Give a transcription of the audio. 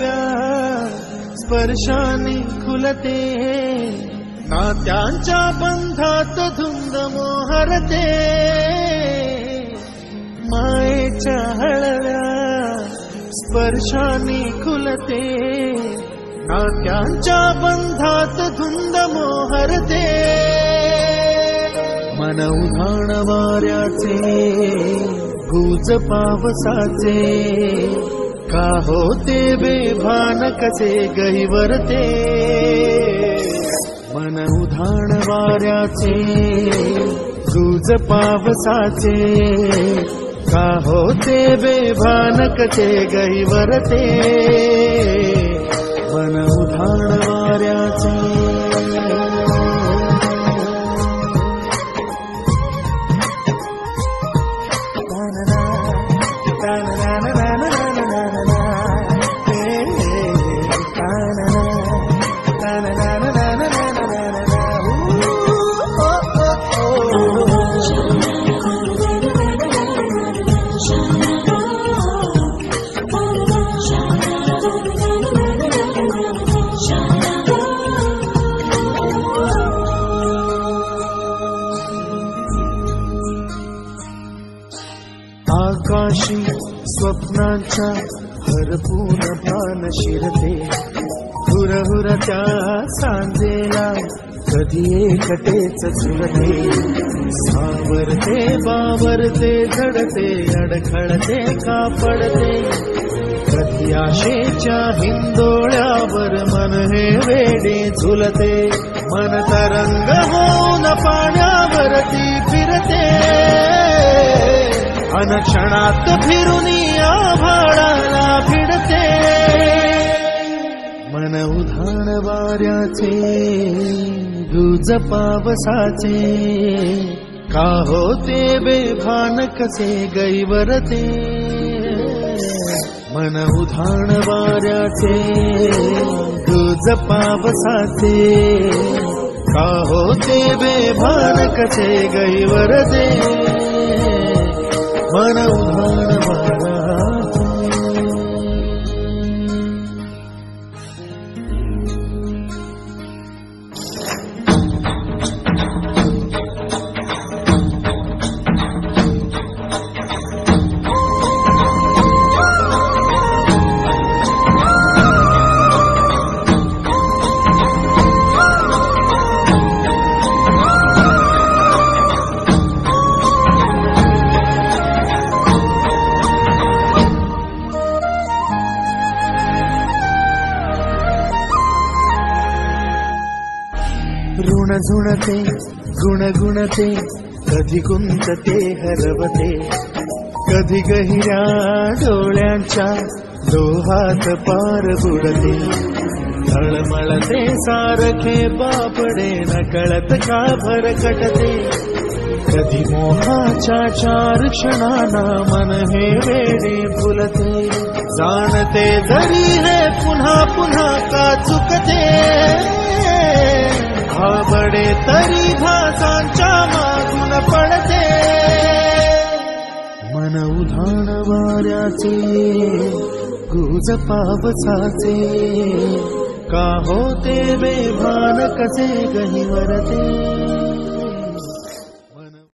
हळव्या स्पर्शाने खुलते, नात्यांच्या बंधात धुंद मोहरते, मायेच्या हळव्या स्पर्शाने खुलते, नात्यांच्या बंधात धुंद मोहरते, मन उधाण वाऱ्याचे गुज पावसाचे, का होते बेभान कसे गहिवरते, मन उधाण वाऱ्याचे गुज पावसाचे, का होते बेभान कसे गहिवरते, मन उधाण वाऱ्याचे. आकाशी स्वप्नांच्या हरपून भान शिरते, हुरहुर त्या सांजेला कधी एकटेच झुलते, सावरते बावरते झडते, अडखळते का पडते, कधी आशेच्या हिंदोळ्यावर मन हे वेडे झुलते, मन तरंग होऊन पाण्यावरती फिरते, अनक्षणात फिरुनी आभाळाला भिडते, मन उधाण वाऱ्याचे गुज पावसाचे, का होते बेभान कसे गैवरते, मन उधाण वाऱ्याचे गुज पावसाचे, का होते बेभान कसे गैवरते, मन उधाण वाऱ्याचे. ऋण झुणते गुणगुणते, कधी गुंतते हरवते, कधी गहिऱ्या डोळ्यांच्या लोहात पार बुडते, तळमळते सारखे बापडे नकळत का भरकटते, कधी मोहाच्या चार क्षणांना मन हे वेडे फुलते, जाणते जरी हे पुन्हा पुन्हा का चुकते, बडे तरी भासांच्या मागून पडते, मन उधाण वाऱ्याचे गुज पावसाचे, का होते बेभान कसे गहिवरते.